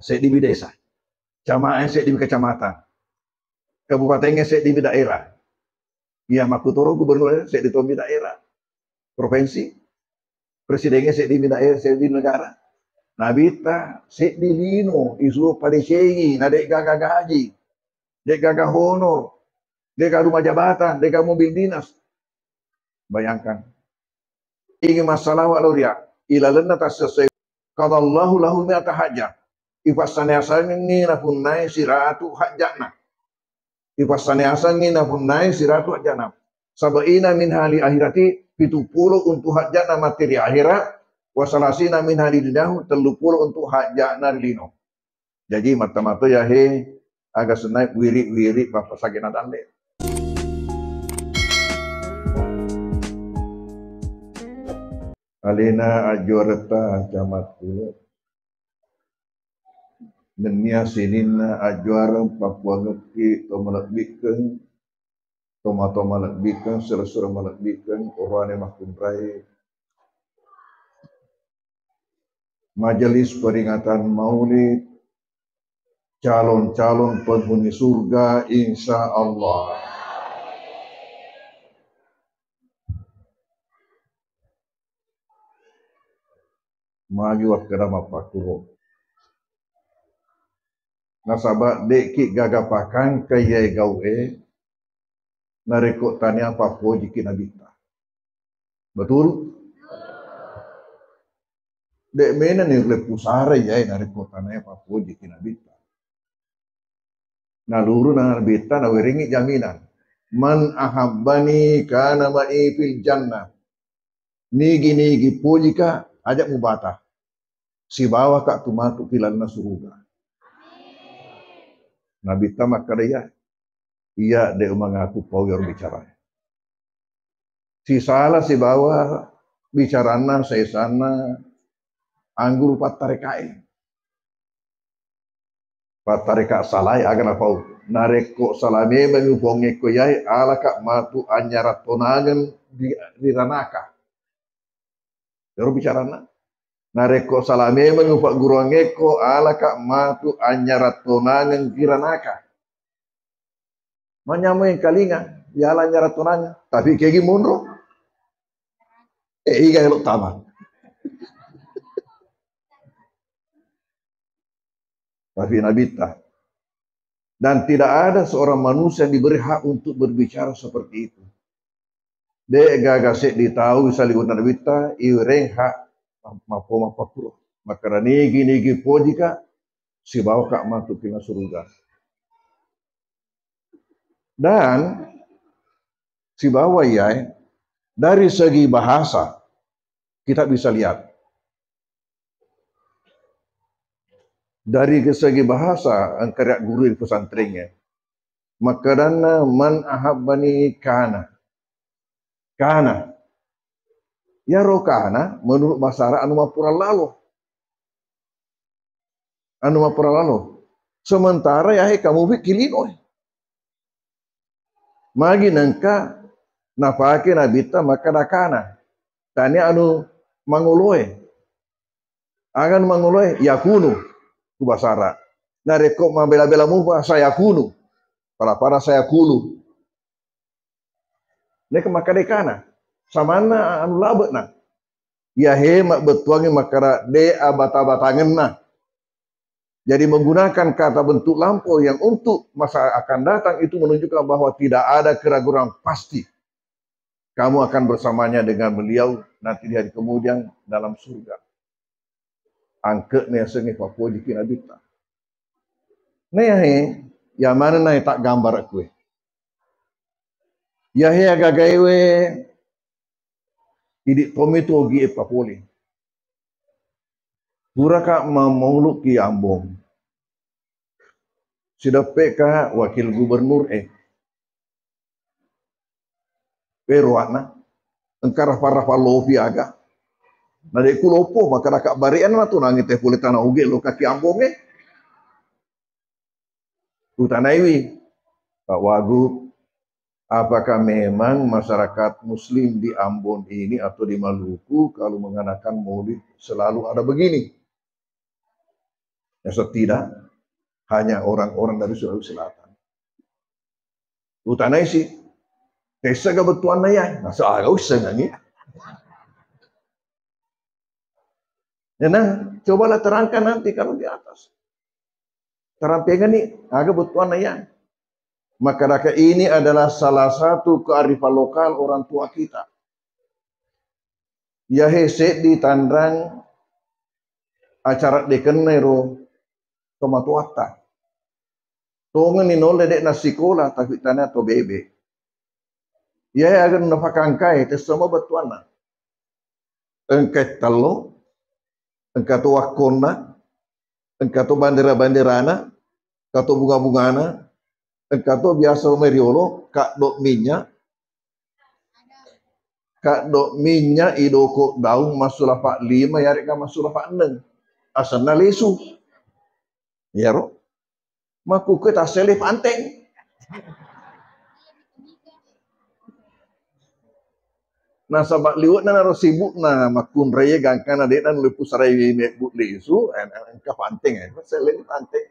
saya di desa, jamaah saya di kecamatan, kabupatennya saya di daerah, ya makutoro gubernur saya di tombi daerah, provinsi, presidennya saya di daerah, saya di negara. Nabita saya di lino, isu padesegi, nadek gaga gaji, dek gaga honor, dek rumah jabatan, dek mobil dinas. Bayangkan, ingin masalah walau dia, ilalena tak sesuai. Kalau Allahu lahu mi'ata hajjah. Ifasane asangin na punai siratu hajjana. Ifasane asangin na punai siratu hajjana. Sabaina min hali akhirati 70 untuk hajjana materi akhirat. Wasalasina min hali duniahu 30 untuk hajjana lino. Jadi mata-mata ya he agak senai wirik-wirik bapak sakit nadande. Alina ajuarata camat pula. Nenia sinina ajuara Papua ngeki to malakbikan tomato malakbikan serasura malakbikan orane mahkumrai majelis peringatan maulid calon-calon penghuni surga insya Allah. Magi waktu mapakuro nasabak deki gagapakan kaya gawe narekok tanya Papua jiki nabita. Betul? Dek mena ni lepusare ya narekok tanya Papua jiki nabita. Naluru na nabita na weringi jaminan. Man ahabbani kana ma'i fil jannah. Nigi pujika ajak mubata. Si bawa kak tumatu filanna suruga. Nabi tamak kadaya, iya dia mengaku power bicara. Si salah si bawa bicarana saya sana anggur patarekae. Patareka salai agan apa? Nareko salame menguponge koyai ala kak matu anyarat tonangan di ranaka. Baru bicarana. Nareko salame mengupak guruangeko ala kak matu anyarat tonangan di ranaka. Manyamu yang kalinga, yala nyarat tonangan. Tapi kayak gimana? Iga elok tamat. Tapi nabita. Dan tidak ada seorang manusia yang diberi hak untuk berbicara seperti itu. Dek gagasek ditahu salibut nabita, iureng hak mapapuro. Maka nigi pojika si bawa kak masuk ke surga. Dan si bawa ya dari segi bahasa kita bisa lihat. Dari segi bahasa angkara guru di pesantrennya. Maka dana man ahabbani kana. Kana. Ya rokana menurut bahasa anu mapura lalu. Anu mapura lalu. Sementara ya kamu bikilino. Magi nangka napake nabita maka dakana. Tanya anu manguloe. Agan manguloe yakunu ku basara. Narekok mabela-bela mu saya kunu. Para saya kulu. Nek maka dekana. Samana anu labetna. Ya hemat betuangi makara de abata-batangenna. Jadi menggunakan kata bentuk lampau yang untuk masa akan datang itu menunjukkan bahwa tidak ada keraguan pasti. Kamu akan bersamanya dengan beliau nanti di hari kemudian dalam surga. Angketnya sengi Papua jiki nabita. Nih ya mana nai tak gambar aku. Ya he agagawe idik tomi tu ogi Papoli. Buraka memuluk ki Ambon. Sudah PK wakil gubernur Peruana engkara farafal lofi aga. Nade kulopo maka rakak barian na tu nangit teh puli tanah uge lo kaki Ambon Utanaiwi Pak Wagub, apakah memang masyarakat Muslim di Ambon ini atau di Maluku kalau mengadakan maulid selalu ada begini? Yang tidak hanya orang-orang dari Sulawesi Selatan. Utanai sih, desa kebetulan ya, nasa agak usah nyanyi. Nah, cobalah terangkan nanti kalau di atas. Terampingan nih, agak kebetulan ya. Maka ini adalah salah satu kearifan lokal orang tua kita. Ya hese di tandrang acara dekenero tomatuata. Tongan ni nole dek na sekolah tapi tanah to bebe. Ya akan napakangkai te semua betuana. Engkai talo, engkai to wakona, engkai to bandera-banderana, engkai to bunga-bungana, engkai to biasa meriolo, kak dok minyak idoko daung masuk lapak 5 ya reka masuk lapak 6. Asana lesu. Ya ro. Maku ke tasele panteng. Nah sabak liwat na naro sibuk na makun raya gangkan adek dan lepu sarai but lesu engka panteng tasele panteng.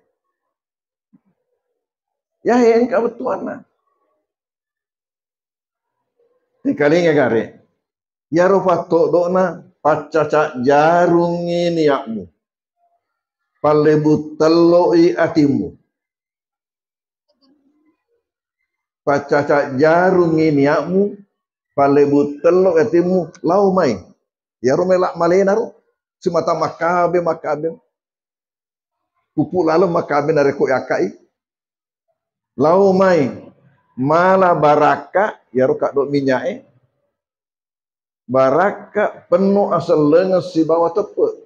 Ya engka betuan na. Dikali ngagare. Ya ro fato dona pacaca jarung ini yakmu. Palebu teloi atimu. Pacaca jarung ini yakmu. Palebu teloi atimu. Lau mai. Ya ro melak malena ro. Semata makabe. Pupu lalu makabe nareko yakai. Lau mai. Mala baraka. Ya ro kak dok minyak baraka penuh asal lengas si bawah tepe.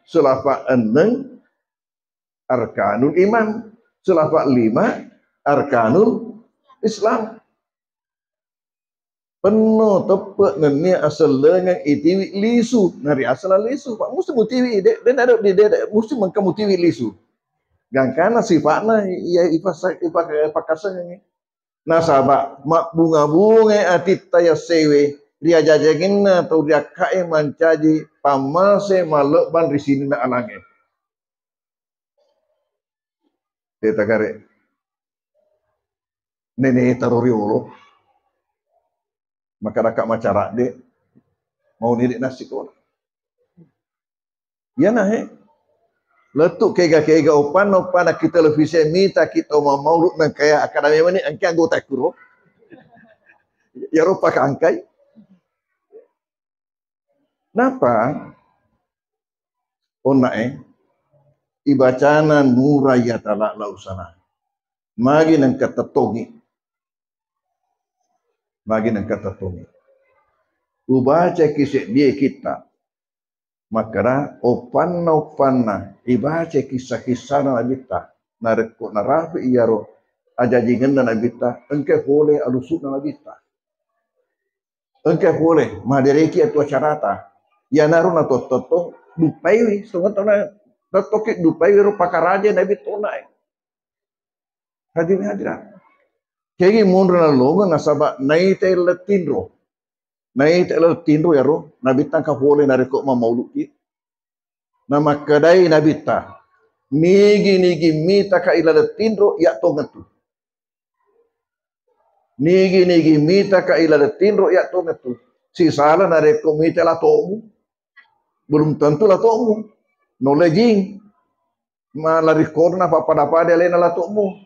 Selafa 6 arkanul iman. Selafa 5 arkanul Islam. Penuh tepe ngeni asal lengan itiwi lisu. Nari asal lisu. Pak mesti mutiwi. Dan ada di mesti mengkamu tiwi lisu. Gangkana sifatnya ya ipakasan ini. Nah sahabat mak bunga-bunga atit taya sewe. Dia jajagin atau dia kae mancaji pamase malok ban di sini na alange. Dia tagare. Nene taroriolo. Maka rakak macara de mau nidik nasi kola. Ya nah letuk kega opan nak kita televisi mita kita mau maulud nang kaya akademi ini angka anggota kuro. Ya rupa angkai. Napa? Ona ibacana nuraya talak lausana. Magi nang katatongi. Ubaca kisah dia kita. Makara opanna ibaca kisah-kisah na nabita. Nareko narafi iyaro ajajingan na nabita. Engke boleh alusuk na nabita. Engke boleh madereki atau carata. Ya naru na toto dupaiwi. Setengah tahun totoki dupaiwi ro pakaraja nabita onai. Hadirin. Kegi mundur na longa nasaba naite letindro. Naite letindro ya ro nabita ka boleh nareko mamauluki. Nama kedai nabita. Nigi mita ka ila letindro ya tongatu. Nigi mita ka ila letindro ya tongatu. Si salah nareko mita la tomu. Belum tentu la tomu. No lejing. Malarikor na papada lena la tomu.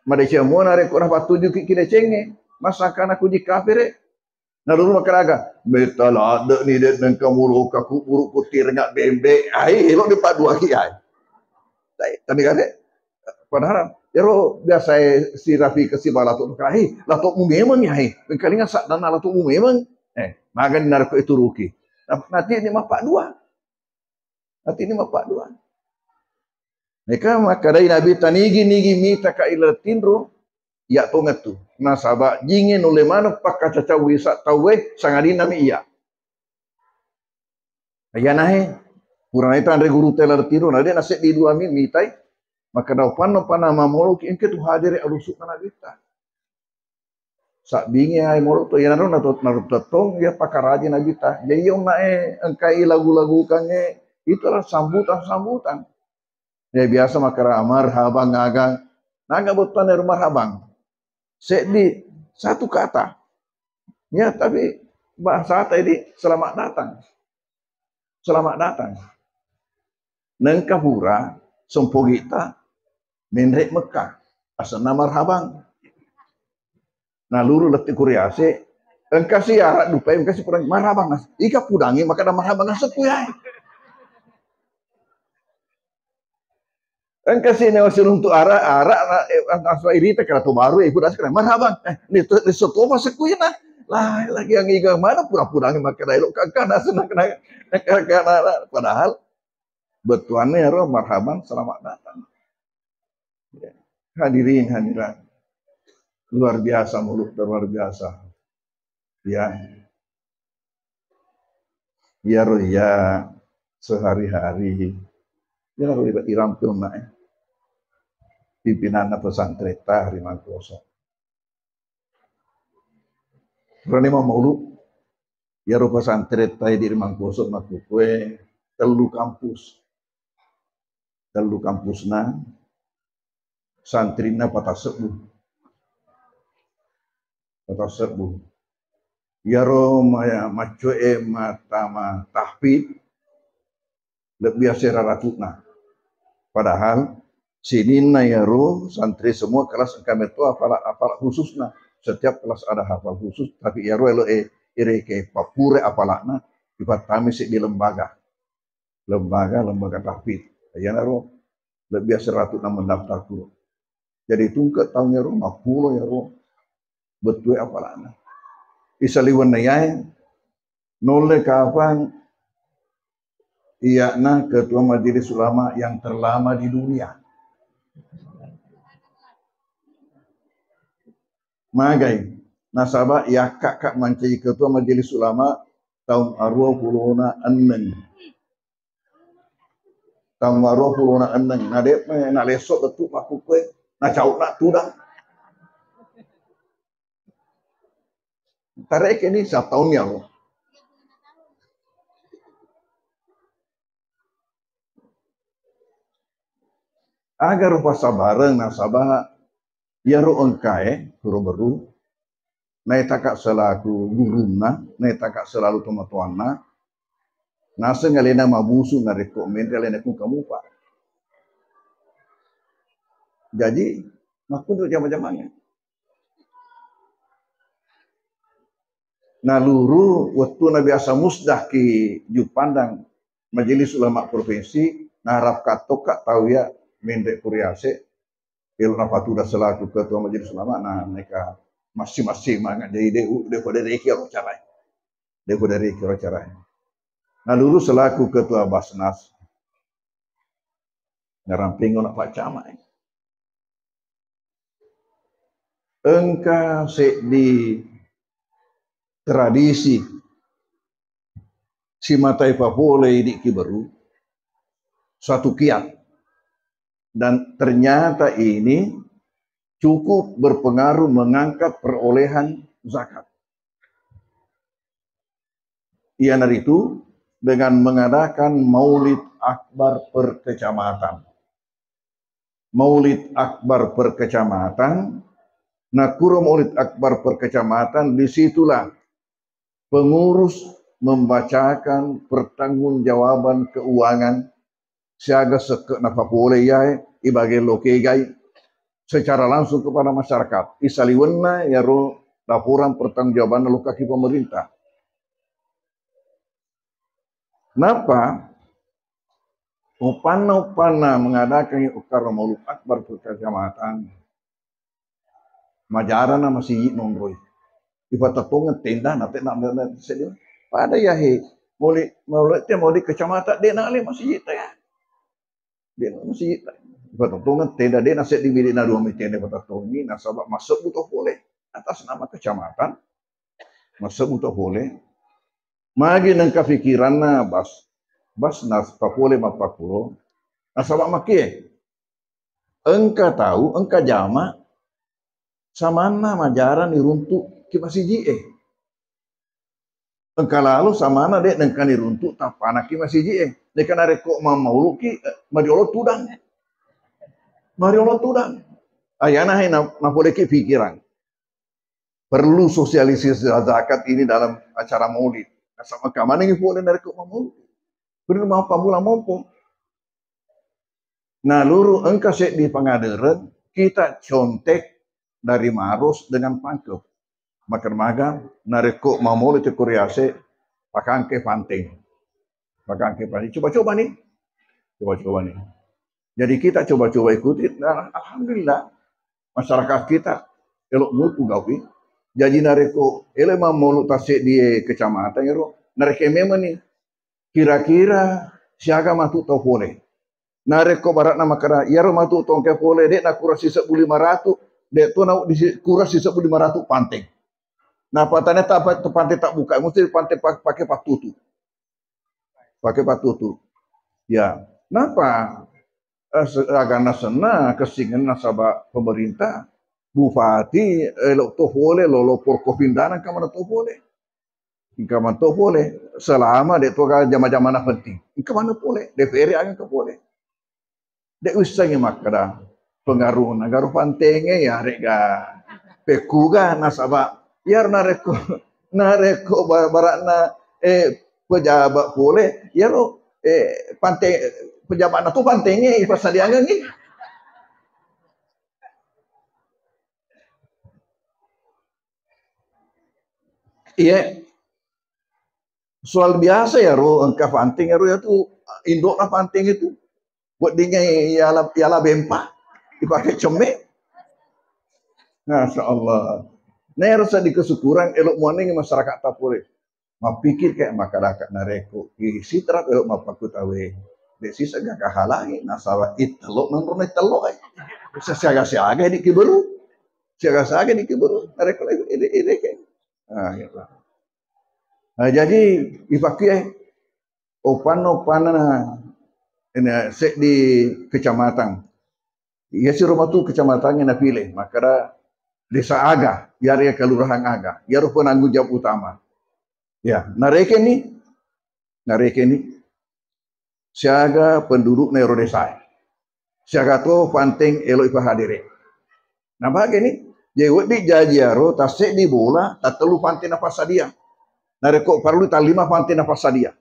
Malaysia mo nareko na patuju kikine cenge. Masakan aku di kafire. Nah dulu makaraga. Betal ada ni dia nang kamu kaku buruk putih rengat bembe. Ai elok di pak dua kiai. Tadi kan padahal ya ro biasa si Rafi ke si balatuk kai latukmu memang ya hai. Kali ngasak dan latukmu memang. Magan narko itu ruki. Nanti ini mah pak dua. Mereka makadai Nabi tanigi mita ka ila tindro ya tongatu. Nasaba jingin oleh mana pakka caca wisa tawe sangadin nami iya. Ayah nahe kurang itu andre guru telar tiro nade nasib di dua mitai maka daupan nama molo ki engke tu hadire alusuk kana kita. Sak bingi ay molo to yana natot tong ya pakaraji na kita. Jadi yung nae engkai lagu-lagu kange itulah sambutan-sambutan. Ya biasa makara marhaban ngagang, naga botan dari marhaban. Di satu kata. Ya tapi bahasa tadi selamat datang. Selamat datang. Nengkapura sempogita menrek Mekah. Asana marhaban. Nah luru letik kuriase engkasi arak dupai engkasi kurang marhaban. Ika pudangi maka ada marhaban sekuyai. Engkasi newasin untuk arak aswa irita kala tu baru ibu dah sekarang marhaban. Ni soto masa kuyana. Lah lagi yang iga mana pura-pura maka dah elok kakana senang kena padahal betuannya roh marhaban selamat datang. Hadirin hadirat. Luar biasa mulut luar biasa. Ya. Ya roh ya sehari-hari. Ya roh irampil nak. Pimpinan pesantren Tahri Mangkoso. Berani mau maulu. Ya roh pesantren Tahri Mangkoso makukue telu kampus. Telu kampusna santrina patah sebuh. Ya roh maya macoe matama tahfid lebih biasa ratutna. Padahal sinina ya roh santri semua kelas kami itu apal khususna. Setiap kelas ada hafal khusus, tapi ya roh ere ke papure apalakna dipatami di lembaga tahfid. Ya roh lebih biasa ratutna mendaftar dulu. Jadi tungkat tahunnya roh 50 ya roh betul apalakna. Isaliwan nayai noleh kapan iakna ketua majelis ulama yang terlama di dunia. Magai nasabah ya kakak mancai ketua majelis ulama tahun 26. Tahun 26 nadep nak lesok betul aku kue nak cauk nak tudang. Tarik ini 1 tahun ya loh. Agar puasa bareng nasabah ya ro engkai huru beru nai takak selaku guruna nai takak selalu tomatuana nase ngalena mabusu na rekomen ngalena ku kamu pak. Jadi maku tu zaman-zamannya. Nah luru waktu na biasa musdah ki jupandang majelis ulama provinsi narap katoka tahu ya mendek kuriase ilmu fatudah selaku ketua majelis ulama nah mereka masing-masing mangat jadi dia dari kira cara nah luru selaku ketua Basnas ngaramping nak Pak Camat engka di tradisi si matai papole di kiberu suatu kiat dan ternyata ini cukup berpengaruh mengangkat perolehan zakat. Ialah itu dengan mengadakan Maulid Akbar per kecamatan. Maulid Akbar per kecamatan. Nah, kuro Maulid Akbar per kecamatan disitulah pengurus membacakan pertanggungjawaban keuangan siaga seke napa boleh ya ibage loke gai secara langsung kepada masyarakat. Isaliwenna ya ro laporan pertanggungjawaban lo kaki pemerintah. Kenapa? Upana mengadakan ukar Maulid Akbar per kecamatan. Majarana masih nongroi. Ipatatongan tenda nanti nak sedih. Pada ya he Maulid kecamatan dia nak le masih ya. Dia masih Patatongan tenda dia nasi di bilik na 2 meter dia patatongi nasabak masuk butuh boleh atas nama kecamatan masuk butuh boleh magi nang kafikiran na bas nas papole mapakulo nasabak maki engka tahu engka jama samana majaran diruntuk ki masih engka lalu samana dek nengka diruntuk tapana ki masih Dekan areko mamau ki mariolo tudang. Mariolo tudang. Ayana hai na boleh ki pikiran. Perlu sosialisasi zakat ini dalam acara maulid. Sama kamane ngi boleh areko mamau. Perlu mau pamula mompo. Nah, luru engkau sek di Pangandaran, kita contek dari Maros dengan Pangkep. Makan-makan, nareko mamul itu kuriase, pakangke panting. Pakangke panting. Coba-coba nih. Coba-coba nih. Jadi kita coba-coba ikuti. Nah, alhamdulillah, masyarakat kita elok mutu gawi. Jadi nareko ele mamul tasik di kecamatan ero. Nareke memang nih. Kira-kira siaga matu tau boleh. Nareko barat nama kara yaro matu tongke pole dek nak kurasi 1.500 dek tu nak kurasi 1.500 panting. Nah patane tak pantai tak buka mesti pantai pakai patutu. Pakai patutu. Ya, napa agana sena kesingan nasaba pemerintah bupati elok to pole lolo porkopindanan kamana to pole. Kamana to pole selama dek tu jama-jama penting. Kamana pole DPR angin ke pole. Dek usahanya makada pengaruh nagaru pantenge ya rega pekuga nasaba yar nareko barakna pejabat boleh ya lo pante pejabat tu pantenge pasal dia ngi iya soal biasa ya ro engka panting ya ro ya tu indok lah panting itu buat dia ialah bempa dipakai cemek. Masya Allah. Nah harus ada kesyukuran elok morning masyarakat tak boleh. Mapikir kayak masyarakat nareko. Isi terap elok mapaku tawe. Desi segak kahalangi nasawa itelok nomornya telok. Siaga-siaga di kiberu. Siaga-siaga di kiberu. Nareko ini kayak. Nah, gitu. Nah jadi dipakai opan-opan ini sek di kecamatan. Ya si rumah tu kecamatannya nak pilih, maka desa Aga, ya kelurahan Aga, ya penanggung jawab utama. Ya, nareke ni, siaga penduduk nero desa. Siaga tu panting elok ipa hadire. Nah bahagia ni, jewet di jajiaro, tasek di bola, tak telu panting apa sadia. Nareko perlu tak 5 panting apa sadia.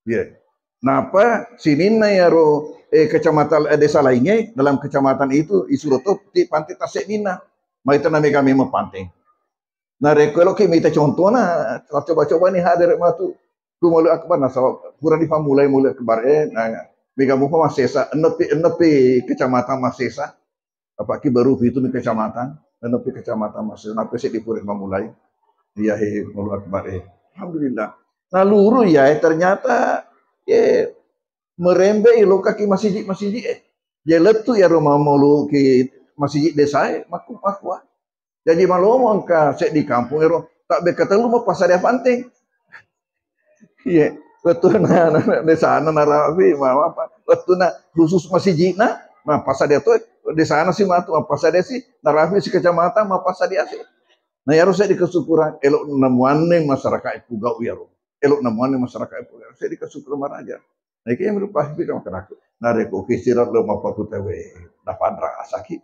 Ya. Napa sinin na yaro kecamatan desa lainnya dalam kecamatan itu isuroto ti pantai tasek nina mai tanami kami mepanting. Nah rekolo ki mita contohna coba-coba nih hadir matu kumulu akbar nasab kurang dipamulai mulai kebar nah mega mupa masesa enepi kecamatan masesa apa ki baru itu di kecamatan enepi kecamatan masesa napa sih dipurih memulai iya mulu akbar alhamdulillah. Nah luru ya ternyata merembei lo kaki masjid dia letu ya rumah malu ki masjid desa maku jadi malu mongka sek di kampung ero tak berkata lu mau pasar dia panting iya betul na desa na narawi mau apa betul na khusus masjid na pasar dia tuh desa na sih matu pasar dia sih narawi si kecamatan mau pasar dia sih nah ya harus di kesyukuran elok nemuane masyarakat itu gau ya elok nemuane masyarakat itu saya di kesyukuran aja. Nah, kaya merupa hidup sama aku. Nah, reko kisirat lo mau pakai tewe, dapat rasa sakit.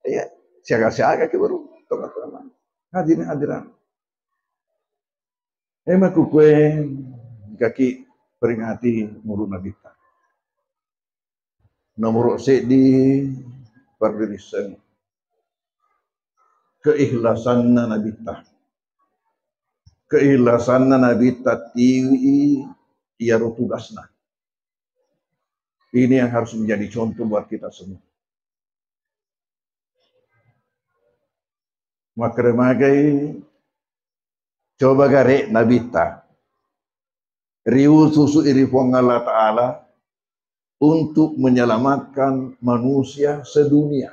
Iya, siaga-siaga ke baru teman-teman. Hadirin. Emang kue kaki peringati muru nabita. Nomor di perdirisan keikhlasan nabita. Keikhlasan nabita tiwi ia tugasna. Ini yang harus menjadi contoh buat kita semua. Maka remagai coba garek nabita. Riu susu irifong Allah Ta'ala untuk menyelamatkan manusia sedunia.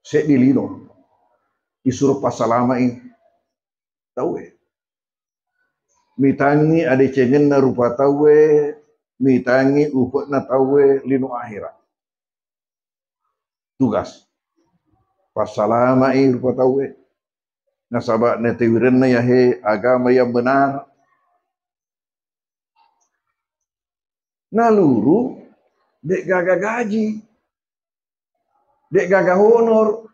Sek dilino. Disuruh pasalamai. Tahu mitangi ada cengen na rupa tawe, mitangi uput na tawe lino akhirat. Tugas. Pasalamai rupa tawe. Nasabak netiwiran na yahe agama yang benar. Naluru dek gagah gaji, dek gagah honor,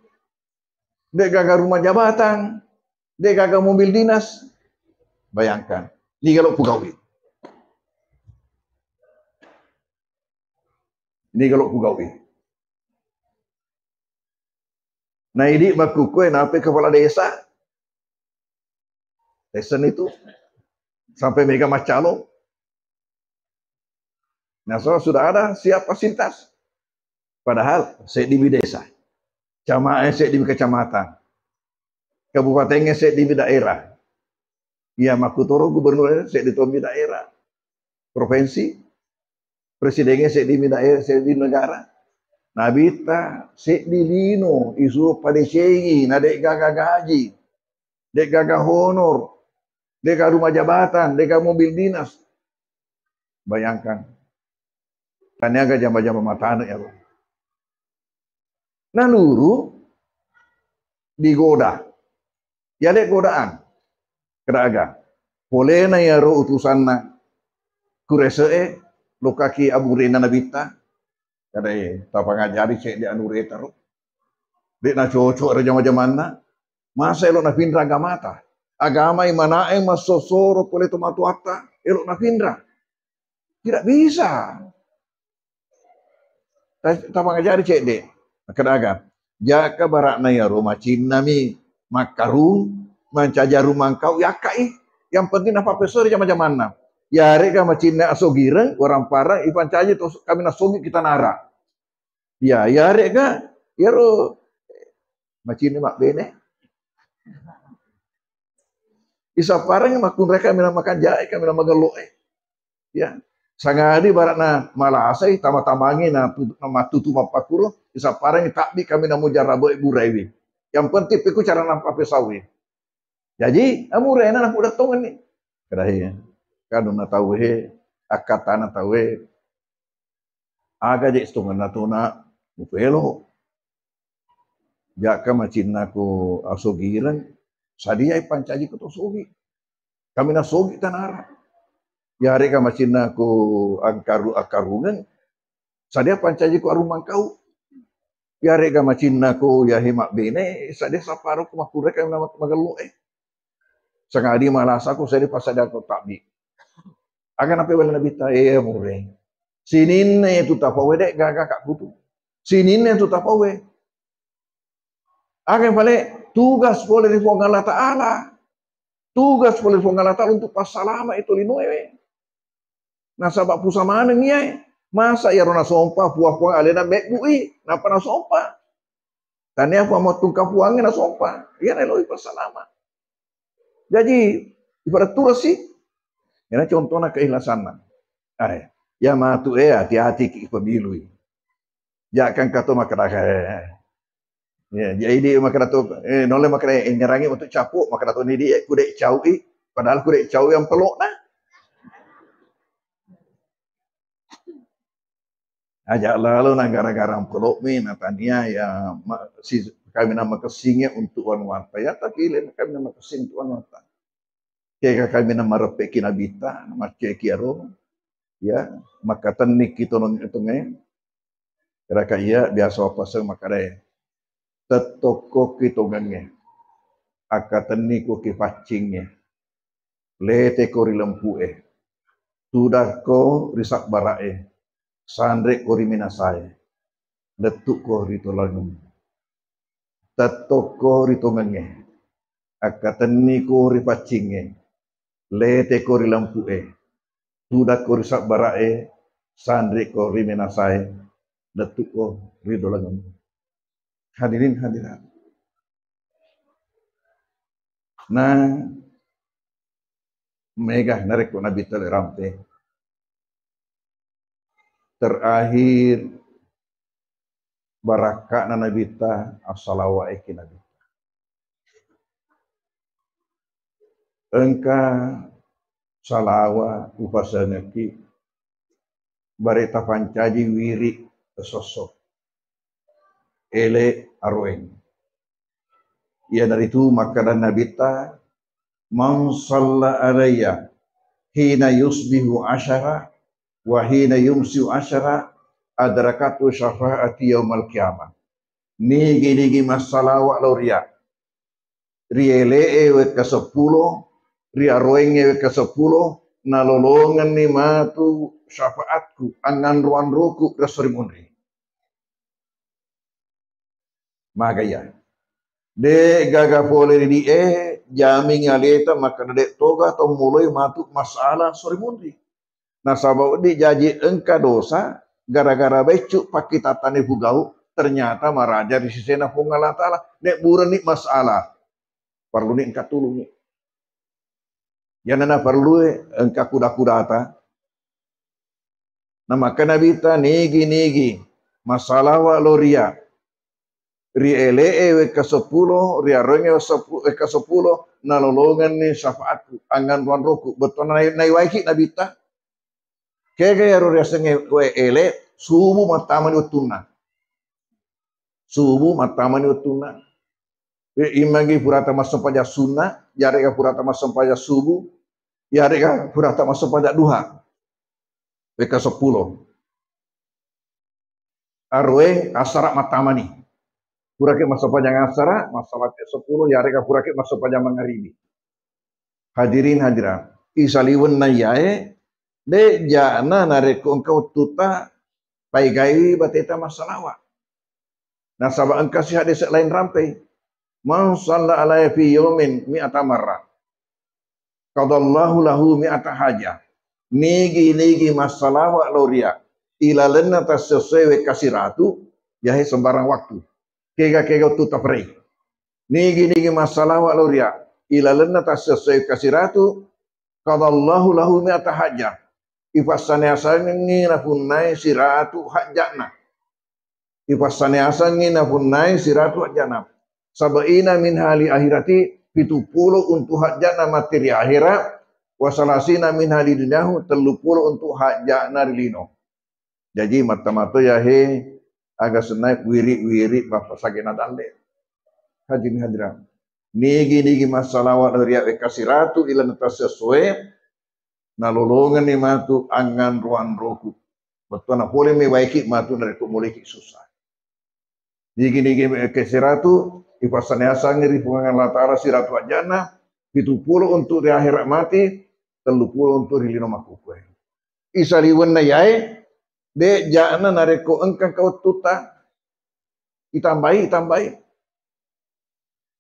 dek gagah rumah jabatan, dek gagah mobil dinas. Bayangkan, ini kalau pegawai. Ini kalau pegawai. Nah ini makukue nape kepala desa. Desa itu sampai mereka macalo. Nah sudah ada siap fasilitas. Padahal saya di desa, jamaah saya di kecamatan, kabupatennya saya di daerah. Ya makutoro gubernur saya di daerah, provinsi, presidennya saya di daerah, saya di negara. Nabita saya di lino isu pada sengi, nadek gagah gaji, dek gagah honor, dek rumah jabatan, dek mobil dinas. Bayangkan, tanya jamba-jamba mata anak ya. Nah nuru digoda, ya dek godaan, keraga. Boleh na ya ro utusan na kurese lokaki aburena nabita. Kadai tapa ngajari cek di anureta ro. Dek na cocok raja majamana. Masa elok na pindra agamata. Agama imana mas sosoro kole tomatuata elok na pindra. Tidak bisa. Tapa ngajari cek dek. Kadaga. Jaka barak na ya ro macin nami makaru mancajaru mangkau yakai. Yang penting apa pesor jaman-jamanna. Ya reka macina asogire orang parang ipan caji tos kami nasogi kita nara. Ya reka ya ro macina mak bene. Isa parang makun reka mina makan jae kami na magaloe. Ya. Sangadi baratna malasai tama-tamangi na matutu mapakuro isa parang takbi kami na mujarabo burewi. Yang penting piku cara nampa pesawi. Jadi amure na udah tongan ni. Kadahi kanu na tawe akatana tawe aga de stongan na tuna upelo. Jaka macina ko asogiran sadia pancaji ko sogi. Kami na sogi tanara. Yare ka macina ko akarungan sadia pancaji ko arumang kau. Yare ka macina ko ya hemak bene sadia saparo ko makure kami na magaloe. Sangadi malasa ko sari pasada ko takbi. Agan apa wala nabita mure. Sininne tu tapawe dek gaga kak putu. Sininne tu tapawe. Agan pale tugas boleh di Allah Ta'ala. Tugas boleh di Allah Ta'ala untuk pasalama itu linuewe. Nah sabab pusama nengnya masa ya rona sompa puah-puah alena bekbui napa na sompa. Tanya apa mau tungkap puangnya na sompa. Ya eloi pasalama. Jadi ibarat turus sih. Ini contohnya keikhlasan. Ya matu hati-hati ke pemilu. Jangan kata makaraga. Ya, jadi makarato noleh makara nyerangi untuk capuk makarato ni dia kudek caui padahal kudek cau yang pelok nah. Ajak lalu negara-negara pelok min natania ya si kami nama kesingnya untuk wanita ya tapi kami nama kesing untuk wanita. Kayak kami nama repeki nabita nama cekiaro ya maka tenik kita nong itu nge. Kira iya biasa apa sih makare tetoko kitongannya akateni ko kipacingnya lete ko rilempue tudah ko risak barae sandrek ko riminasae letuk ko ritolangum tetoko ritongannya akateni ko ripacingnya lete ko rilempue tudah ko risak barae sandrek ko riminasae letuk ko ritolangum. Hadirin hadirat. Nah, megah narik ko nabi rampe. Terakhir baraka na nabita assalawa eki nabi. Engka salawa upasana ki bareta pancaji wiri sosok. Ele arweng. Ya dari itu maka dan nabita man salla alayya hina yusbihu asyara Wahina yumsiu asyara adrakatu syafaati yaumal qiyamah. Nigi masalah wa loria. Rielee we ke 10, ria roenge we ke 10, nalolongan ni matu syafaatku angan ruan roku resorimunri. Magaya. De gaga pole di jami ngaleta maka dek toga atau mulai matu masalah sorimunri. Nah sabab di jaji engka dosa gara-gara becuk pakitatane bugau ternyata maraja di sisena Allah Ta'ala nek buran ni masalah perlu ni engka tulung ni jangan perlu engka kuda-kuda ta nah maka nabi ta nigi masalah wa loria riele we ke 10 ria renge ke 10 nalolongan ni syafaatku angan ruan roku betul nai waiki nabi ta kaya yaro resenge we ele subuh matamani utuna. Subuh matamani utuna. Imagi purata masuk pada sunnah, yareka purata masuk pada subuh, yareka purata masuk pada duha. Weka 10. Arwe asara matamani. Purake masuk pada asara, masalah 10, yareka purake masuk pada mangaribi. Hadirin hadirat, isaliwun nayae de jana nareko engkau tuta pai gai bateta masalawa. Nah sabab engkau si hadis lain rampai. Man shalla alaihi fi yawmin mi'ata marrah. Qadallahu lahu mi'ata haja. Nigi masalawa loria. Ila lenna tasesuai kasiratu yahe sembarang waktu. Kega tuta frei. Nigi masalawa loria. Ila lenna tasesuai kasiratu qadallahu lahu mi'ata haja. Ifasane asangi napunai siratu hajjana. Ifasane asangi napunai siratu hajjana. Sabaina min hali akhirati 70 untuk hajjana materi akhirat. Wasalasina min hali dunyahu 30 untuk hajjana rilino. Jadi mata-mata ya he agak senai wirik bapak sakina dalde. Hadirin hadirat. Nigi masalah wa riya kasiratu ila natasaswe. Nalolongan ni matu angan ruan roku. Betul na boleh mewaiki matu dari kumuliki susah. Nigi kesiratu ipasane asang ngiri pungangan latara siratu ajana 70 untuk di akhirat mati 30 untuk rilino makukwe. Isaliwan na yae de jana nareko engkang kau tuta itambai.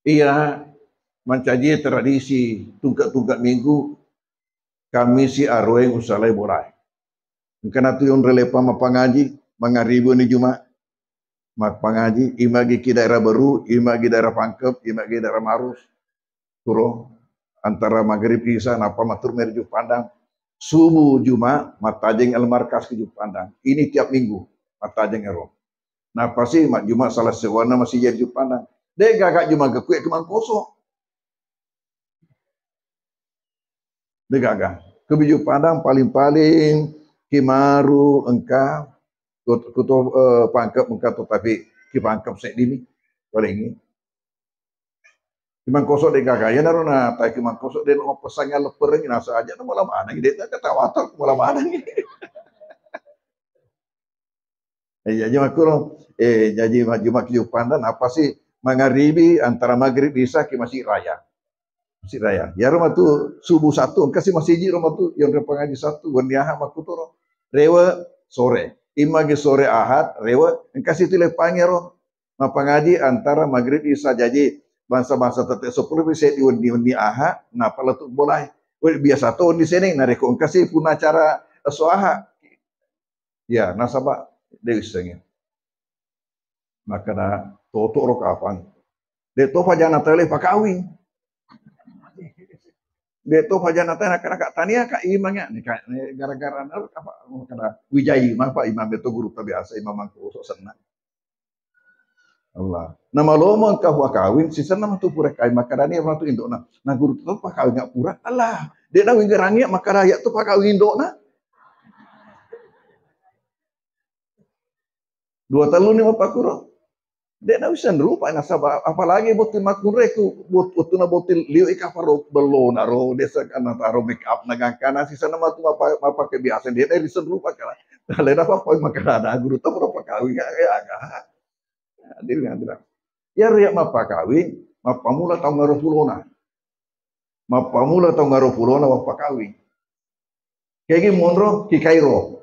Iya mencaji tradisi tugak minggu kami si arweng usalai borai. Karena tu yang relepa mapangaji mangaribu ni Jumat. Mapangaji imagi ki daerah baru, imagi daerah Pangkep, imagi daerah Marus. Turo antara maghrib isya napa matur merju pandang. Subuh Jumat matajeng el markas ke pandang. Ini tiap minggu matajeng ero. Napa sih mak Jumat salah sewana masih jadi pandang. Dek gagak Jumat gekuek kemang kosong. Degaga. Kebiju pandang paling kimaru engkau kutu Pangkep engkau tapi ki Pangkep sek dini paling ini. Kimang kosok degaga ya narona tai kimang kosok de lo pesangnya leper nasa aja no malam ana ide ketawatar malam ana ni. Jadi makuro jadi Jumat ki pandang apa sih mangaribi antara maghrib isya ki masih raya. Masjid Raya. Ya rumah tu subuh 1, kasih masih ji rumah tu yang pengaji 1, wandiaha makutoro. Rewa sore. Imagi sore Ahad, rewa kasih tu lepangnya roh. Mapangaji antara maghrib isya jadi bangsa-bangsa tetek 10 bisa di Ahad, napa letuk boleh. Biasa tu di sini nareko kasih pun acara soaha. Ya, nasabah dewi sengin. Maka dah totok roh kapan. De to fajana tele pakawin. Deto pajanata nak tania ka imangnya nih gara-gara apa kada wijai mah Pak Imam beto guru biasa imam mangku sok senang Allah nama lomo ka wa kawin si senang tu pura kai makadani orang tu indona nah guru tu pa kawin ngak pura Allah dia dah wingerangi maka rakyat tu pa kawin indona 2 tahun ni apa kuro Dia nak bisa rupa nasabah, apalagi botil makun reku, botil na botil liu ika paro belon aro desa kana taro make up nagangkana sisa nama tu apa kebiasaan dia dari rupa kala. Kalau apa makan ada guru tu berapa kawin ya agak. Dia bilang, ya riak mapa kawin, mapa mula tau ngaruh pulona. Mapa mula tau ngaruh pulona mapa kawin. Kayak gini monro ki Kairo.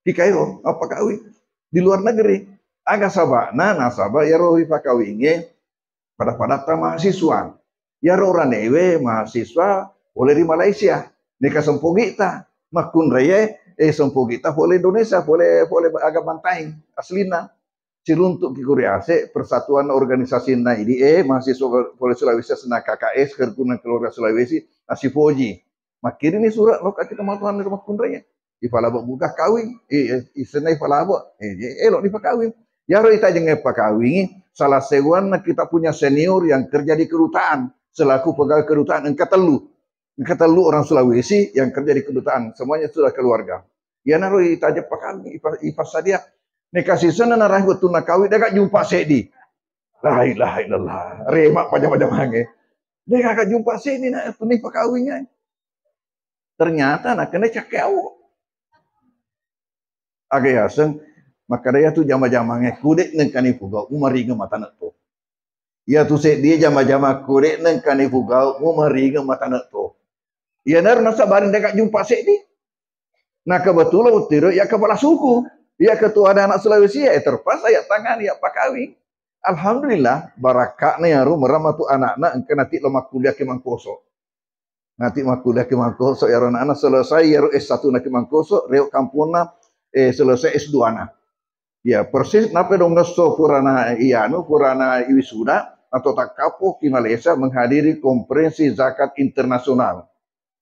Ki Kairo apa kawin di luar negeri. Aga sabana nasaba ya rohi pakawinge pada mahasiswa. Ya orang newe mahasiswa boleh di Malaysia. Neka sempogita makun raya sempogita boleh Indonesia boleh agak bantai aslina. Ciruntuk ki Korease Persatuan Organisasi Naidi mahasiswa boleh Sulawesi sena KKS Kerukunan Keluarga Sulawesi Asifoji. Makin ini surat loka kita mau Tuhan makun raya. Ipalabok buka kawin, isenai palabok, elok di pakawin. Ya kita jangan pakawin, salah sewan kita punya senior yang kerja di kedutaan, selaku pegawai kedutaan, engkau telu orang Sulawesi yang kerja di kedutaan, semuanya sudah keluarga. Ya naruh kita aja pakawin, ipas sadia, nekasih sana narah betul nak kawin, dia gak jumpa sedi. La ilaha illallah, remak pajak mange. Dia gak jumpa sedi nak tu ni pakawinnya. Ternyata nak kena cakau. Agak aseng. Maka dia tu jama-jamanya kudet neng kani fugau umari mata nak tu. Ya tu set dia jama-jama kudet neng kani fugau umari mata nak tu. Ya nar nasa barin dekat jumpa set ni. Nah kebetulan utiro ya kepala suku, ya ketua ada anak Sulawesi ya terpaksa ya tangan ya pakawin. Alhamdulillah barakaknya ya ru meramatu anak-anak engke nanti lemak kuliah ke Mangkoso. Nanti mak kuliah ke Mangkoso ya anak-anak selesai ya ru S1 nak ke Mangkoso, reok kampuna selesai S2 na. Ya persis napa dong ngeso purana ianu purana wisuda atau tak kapok di Malaysia menghadiri konferensi zakat internasional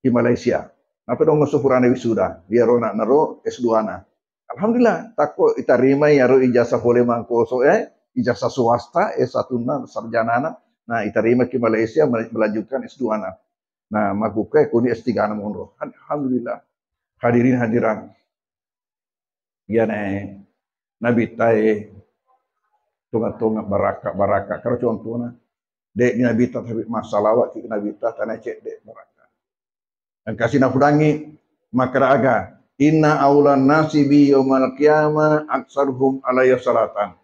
di Malaysia. Napa dong ngeso purana wisuda dia rona nero S2 na. Alhamdulillah tako diterima ya ro ijazah boleh Mangkoso ijazah swasta S1 na sarjana na. Nah diterima ke Malaysia melanjutkan S2 na. Nah maguke kuni S3 na monro. Alhamdulillah. Hadirin hadiran. Ya nih. Nabi tai tunga-tunga baraka kalau contohnya dek Nabi ta habib masalah ki Nabi ta tanah cek dek baraka dan kasih nafudangi maka aga inna aulan nasi bi yaumal qiyamah aksarhum alayya salatan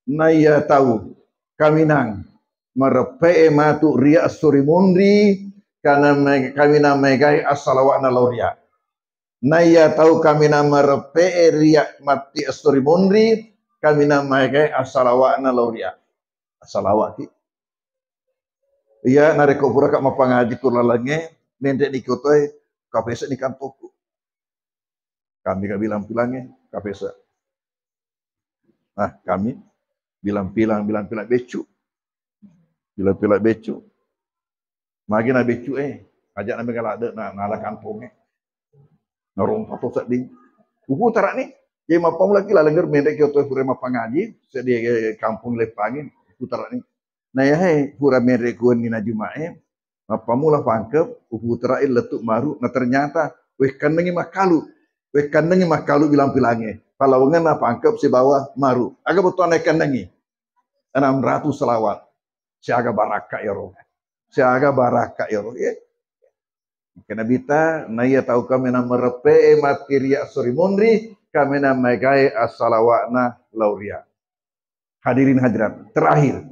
naya tahu kaminang merepe matu ria surimundi karena kamina megai as-salawatna lauria. Naya tahu kami nama repe riak mati astori mundri kami nama kai asalawatna lauria asalawat ki iya nareko pura kak mapangaji kurlalange mendek di kotoi kapesa ni kantoku kami gak bilang-bilangnya kapesa nah kami bilang-bilang becu bilang-bilang becu magi na becu ajak nabi galak de nala kampungnya narong pato sak ding upu tarak ni ye mapang lagi lah lengger mendek kyo to pura mapangaji sedia kampung lepangin upu tarak ni nah ya pura mendek kuan ni na jumae mapamula pangkep upu tarak letuk maru nah ternyata weh kandengi makalu bilang-bilange palawangan na pangkep si bawah maru aga betul naik kandengi 600 selawat siaga baraka ya roh Kena bita, naya tahu kami nama merepe materia sorimundri, kami nama gai as-salawatna lauria. Hadirin hadirat, terakhir.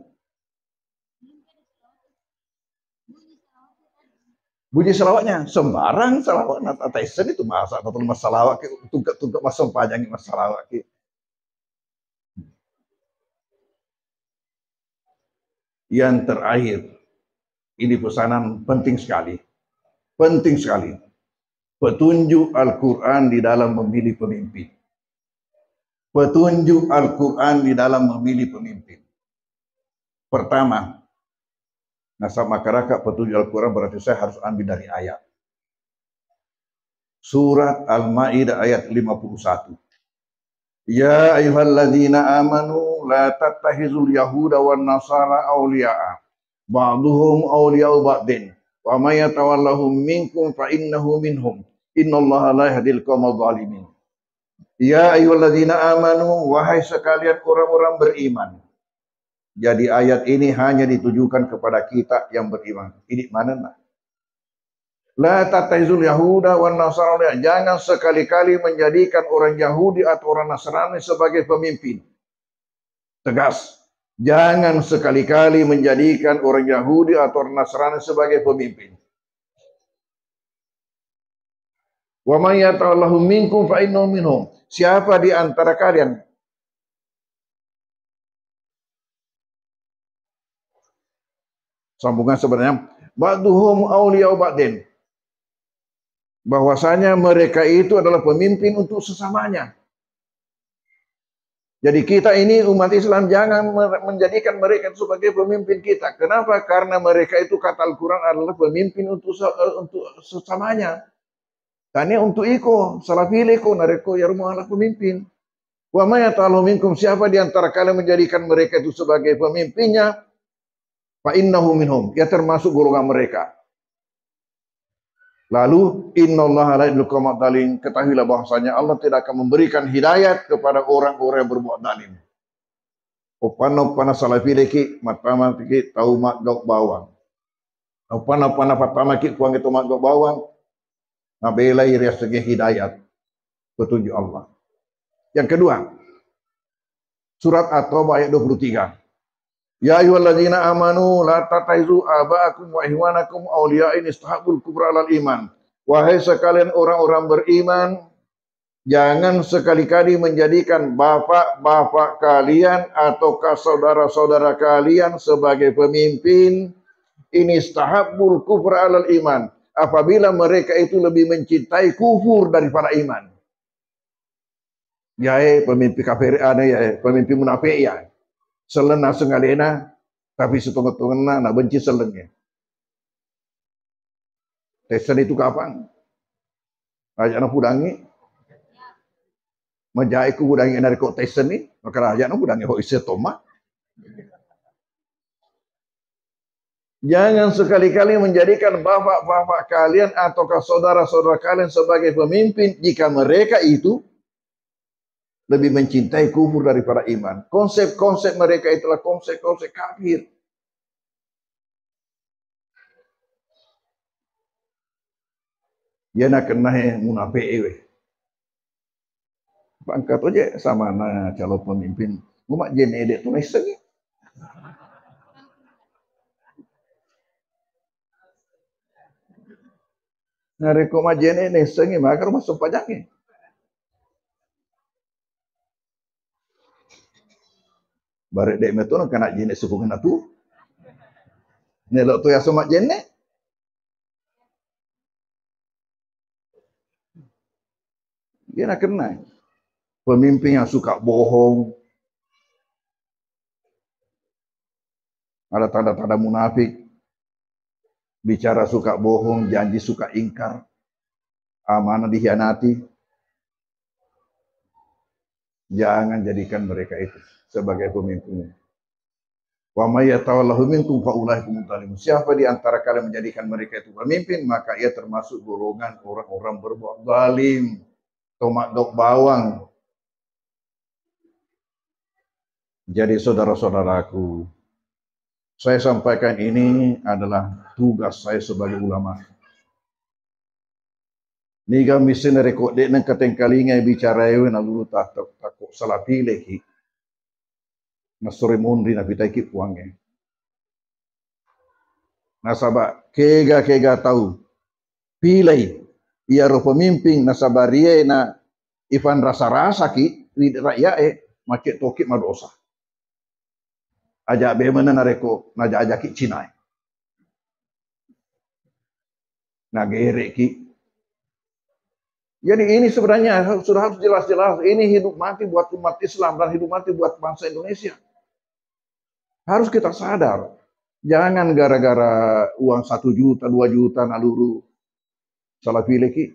Bunyi salawatnya, sembarang salawat. Ataisen itu masa, atau mas salawat, tungkak mas sempajang mas salawat. Yang terakhir, ini pesanan penting sekali. Penting sekali. Petunjuk Al-Quran di dalam memilih pemimpin. Petunjuk Al-Quran di dalam memilih pemimpin. Pertama, nasab masyarakat petunjuk Al-Quran berarti saya harus ambil dari ayat. Surat Al-Ma'idah ayat 51. Ya ayyuhalladzina amanu la tattakhizul yahuda wan nasara awliya'a. Ba'duhum awliya'u ba'din. Wa may yatawallahum minkum fa innahu minhum. Innallaha la yahdil qaumadh dhalimin. Ya ayyuhalladzina amanu, wahai sekalian orang-orang beriman. Jadi ayat ini hanya ditujukan kepada kita yang beriman. Ini mana? La tataizul Yahuda wan Nasrani. Jangan sekali-kali menjadikan orang Yahudi atau orang Nasrani sebagai pemimpin. Tegas. Jangan sekali-kali menjadikan orang Yahudi atau orang Nasrani sebagai pemimpin. Wa may yata'allahu minkum fa innahu minhum. Siapa di antara kalian sambungan sebenarnya ba'duhum awliya'u ba'din. Bahwasanya mereka itu adalah pemimpin untuk sesamanya. Jadi kita ini umat Islam jangan menjadikan mereka sebagai pemimpin kita. Kenapa? Karena mereka itu kata Al-Quran adalah pemimpin untuk sesamanya. Tanya untuk iko, salah pilih ko, nareko ya rumah anak pemimpin. Wa may yata'allahu minkum, siapa di antara kalian menjadikan mereka itu sebagai pemimpinnya, fa innahu minhum, ya termasuk golongan mereka. Lalu innallaha la yahdil qaumadh dzalimin, ketahuilah bahwasanya Allah tidak akan memberikan hidayat kepada orang-orang yang berbuat zalim. Opana salah pilih ki, matama ki tahu mak gok bawang. Opana patama ki kuang itu mak gok bawang. Nabela irias segi hidayat petunjuk Allah. Yang kedua, surat At-Taubah ayat 23. Ya ayyuhalladzina amanu la tataizu aba'akum wa ihwanakum awliya'in istahabul kufra 'alal iman. Wahai sekalian orang-orang beriman, jangan sekali-kali menjadikan bapak-bapak kalian ataukah saudara-saudara kalian sebagai pemimpin. Ini istahabul kufra 'alal iman. Apabila mereka itu lebih mencintai kufur daripada iman. Ya pemimpin kafir ada ya pemimpin munafik ya. Selena sengalena tapi setengah-tengah nak benci selengnya. Tesan itu kapan? Raja nak pudangi. Majai ku pudangi dari kok tesan ni, maka raja nak pudangi ho ise toma. Jangan sekali-kali menjadikan bapak-bapak kalian ataukah saudara-saudara kalian sebagai pemimpin jika mereka itu lebih mencintai kufur daripada iman. Konsep-konsep mereka itulah konsep-konsep kafir. Dia nak kena munafik we. Pangkat aja sama na calon pemimpin. Umat jen edek tu naik Nareko majene ne sengi makar masuk pajaknya. Barek dek metu kena jene suku kena tu. Nelok tu ya somak jene. Dia nak kena. Pemimpin yang suka bohong. Ada tanda-tanda munafik. Bicara suka bohong, janji suka ingkar, amanah dikhianati. Jangan jadikan mereka itu sebagai pemimpinnya. Wa may yatawallahu minkum fa ulaikumul zalimun. Siapa di antara kalian menjadikan mereka itu pemimpin, maka ia termasuk golongan orang-orang berbuat zalim, tomak dok bawang. Jadi saudara-saudaraku, saya sampaikan ini adalah tugas saya sebagai ulama. Niga misi rekod dek nang kateng kalinga bicara ewe na lulu takut salah pilih ki. Nasore mundi na pitai ki puange. Nasaba kega tahu pilih ia ro pemimpin nasabarie na Ivan rasa-rasa ki rakyat macet tokit madosa. Aja bagaimana nareko naja ki Cina. Nagerek ki. Jadi ini sebenarnya sudah harus jelas-jelas. Ini hidup mati buat umat Islam dan hidup mati buat bangsa Indonesia. Harus kita sadar. Jangan gara-gara uang 1 juta, 2 juta naluru salah pilih ki.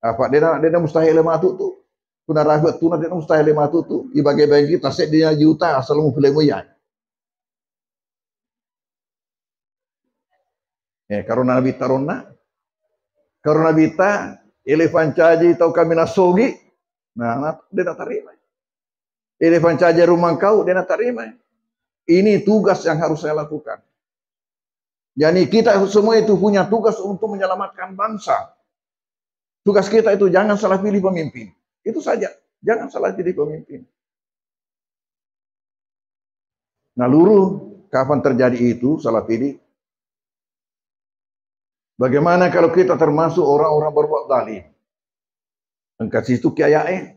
Apa dia mustahil matu tu. Kuna rahat tu dia mustahil matu tu. Ibagai bagi kita set dia juta asal mu pilih moyan. Karena Nabi tarona. Karena Nabi ta elefan caji tau kami nasogi. Nah, dia tak terima. Elefant saja rumah kau, dia tak terima. Ini tugas yang harus saya lakukan. Jadi kita semua itu punya tugas untuk menyelamatkan bangsa. Tugas kita itu jangan salah pilih pemimpin. Itu saja. Jangan salah pilih pemimpin. Nah, kapan terjadi itu salah pilih? Bagaimana kalau kita termasuk orang-orang berbuat zalim? Kasih itu ayat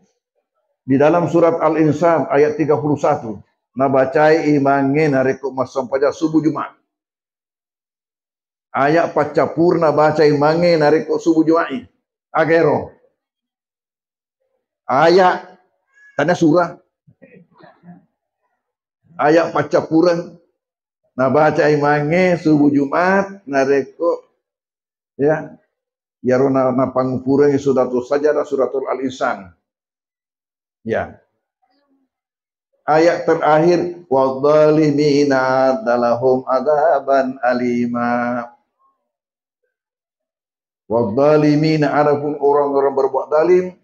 di dalam surat Al-Insan ayat 31. Na bacai imangin hariku masam pada subuh Jumat. Ayat pacapurna baca imangin hariku subuh Jumat. Agero. Ayat tanda surah. Ayat pacapuran. Na baca imangin subuh Jumat nareko ya. Yarona na pangpurang suratul sajadah suratul Al-Insan. Ya. Ayat terakhir wadzalimina dalahum adzaban alima. Wadzalimina adapun orang-orang berbuat zalim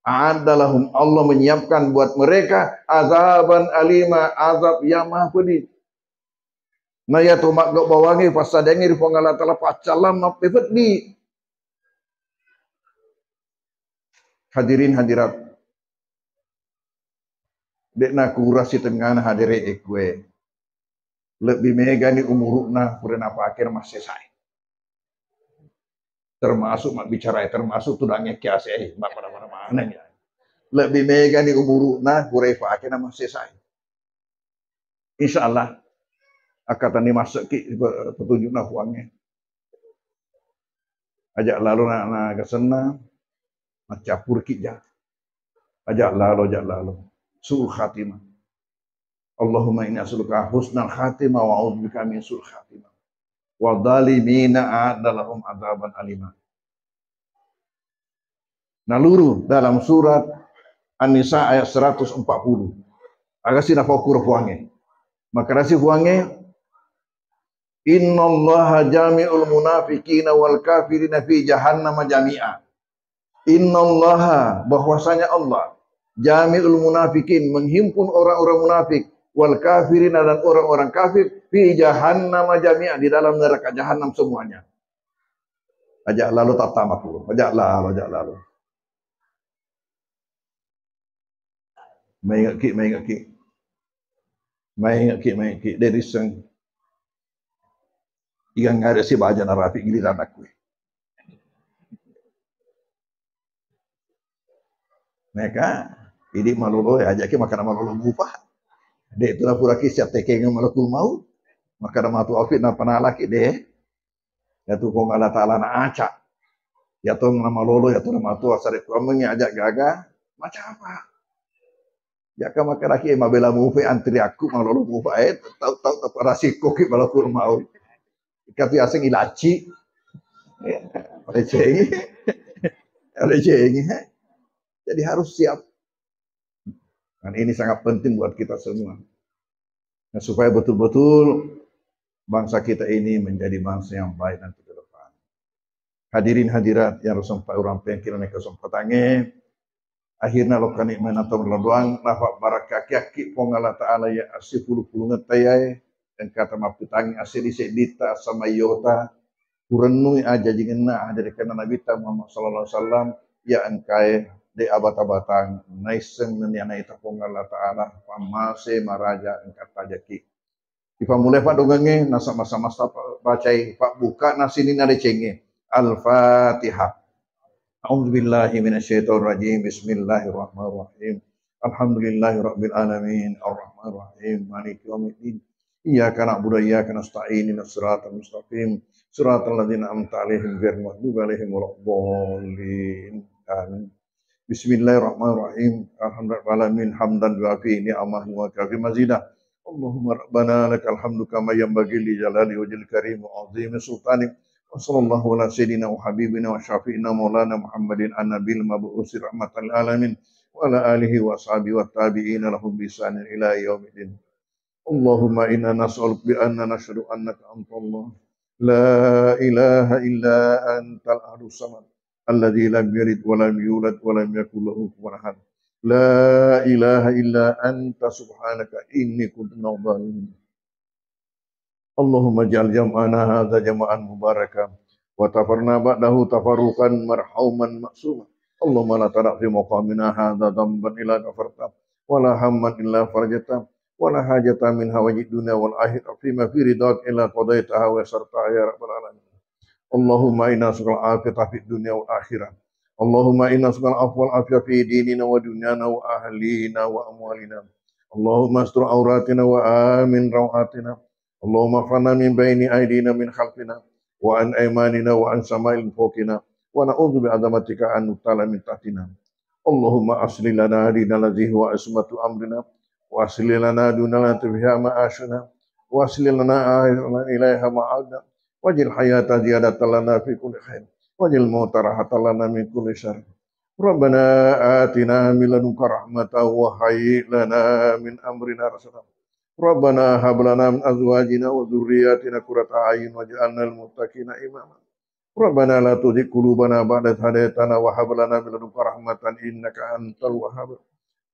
adalahum Allah menyiapkan buat mereka azaban alima, azab yang maha pedih. Na ya tomak gak bawangi pasadengir pangala tala pacalam mapepet di. Hadirin hadirat. Dek na kurasi tengah hadire ekwe. Lebih mega ni umurukna purna pakir masih saya. Termasuk mak bicara termasuk tudangnya kiase mak mana ya. Lebih mega ni umurukna purna pakir masih saya. Insyaallah akan ni masuk ki petunjuk na uangnya. Ajak lalu na kesana macapur ki ja. Ajak lalu. Su'ul khatimah. Allahumma inni as'aluka husnal khatimah wa a'udzubika min su'ul khatimah. Wa dhalimina a'dalahum adzaban alima. Naluru dalam surat An-Nisa ayat 140. Agasi na fokur fuange. Makarasi fuange innallaha jami'ul munafiqina wal kafirina fi jahannam jami'a. Innallaha bahwasanya Allah jami'ul munafikin menghimpun orang-orang munafik wal kafirina dan orang-orang kafir fi jahannam jami'a di dalam neraka jahanam semuanya. Ajak lalu tak tamat dulu. Ajak lalu. Mai ingat ki. Dari sang yang ada si baja narafi giliran aku. Mereka ini malolo ya ajak makan malolo bupa. Dek itulah pura kisah tekengnya malakul maut. Maka matu afid na panalaki deh. Ya tu kong Allah Ta'ala na acak. Ya tu nama lolo ya tu nama tu asal kuamnya ajak gaga. Macam apa? Ya kan maka laki mabela mufe antri aku malolo bupa tahu para sikoki malakul maut. Tapi asing ilaci. Receh. Jadi harus siap. Dan ini sangat penting buat kita semua. Nah, supaya betul-betul bangsa kita ini menjadi bangsa yang baik nanti ke depan. Hadirin hadirat yang sampai orang pengkir mereka kesempatannya. Akhirnya lokan nikmat atau berlaluan nafak barakah kaki pongala ta'ala ya asih puluh ngetayai dan kata mapitangi asih disedita sama yota kurenui aja jingena dari kana Nabi Muhammad sallallahu alaihi wasallam ya angkai de abata-batang naiseng neniana ita pongala ta'ala pamase maraja engkat tajaki ipa mulai pak dongange nasa masa-masa bacai pak buka nasini nade cenge Al-Fatihah. A'udzubillahi minasyaitonirrajim. Bismillahirrahmanirrahim. Alhamdulillahirabbil alamin arrahmanirrahim maliki yaumiddin. Iyyaka na'budu wa iyyaka nasta'in ihdinas siratal mustaqim siratal ladzina an'amta 'alaihim ghairil maghdubi 'alaihim waladdallin. Amin. Bismillahirrahmanirrahim. Alhamdulillahirabbil hamdan wa fi ni'amahu wa kafi mazidah. Allahumma rabbana lakal hamdu kama yanbaghi li jalali wajhil karim wa 'azimi sultanik. Wa sallallahu ala sayyidina wa habibina wa syafi'ina maulana Muhammadin an-nabil mab'utsir rahmatan lil alamin wa ala alihi wa sahbihi wa tabi'ina lahum bi ihsanin ila yaumiddin. Allahumma inna nas'aluka bi anna nashhadu annaka antallah la ilaha illa antal ahadus samad الذي لم يلد ولم يولد ولم يكن له كفوا أحد لا إله إلا أنت سبحانك إني كنت من الظالمين اللهم اجعل جمعنا هذا جمعا مباركا وتفرنا بعده تفرقا مرحوما معصوما اللهم لا تدع في مقامنا هذا ذنبا إلا غفرته ولا هما إلا فرجته ولا حاجة من هوائج الدنيا والآخرة فيما في رضاك إلا قضيتها ويسرتها يا رب العالمين اللهم إنا نسألك العافية في الدنيا والآخرة اللهم إنا نسألك العفو والعافية في ديننا ودنيانا وأهلينا وأموالنا اللهم استر عوراتنا وآمن روعاتنا اللهم احفظنا من بين أيدينا من خلفنا وعن أيماننا وعن شمائل فوقنا ونعوذ بعظمتك أن نغتال من تحتنا اللهم أصلح لنا ديننا الذي هو عصمة أمرنا وأصلح لنا دنيانا فيها معاشنا وأصلح لنا آخرتنا إليها معادنا واجعل الحياة زيادة لنا في كل خير واجعل الموت راحة لنا من كل شر ربنا آتنا من لدنك رحمة وهيئ لنا من أمرنا رشدا ربنا هب لنا من أزواجنا وذرياتنا قرة أعين واجعلنا للمتقين إماما ربنا لا تزغ قلوبنا بعد إذ هديتنا وهب لنا من لدنك رحمة إنك أنت الوهاب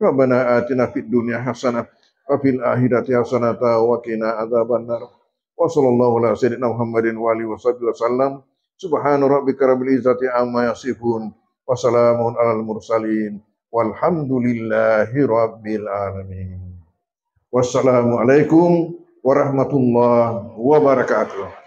ربنا آتنا في الدنيا حسنة وفي الآخرة حسنة وقنا عذاب النار وصلى الله على سيدنا محمد وآله وصحبه وسلم سبحان ربك رب العزة عما يصفون وسلام على المرسلين والحمد لله رب العالمين. Wassalamualaikum warahmatullahi wabarakatuh.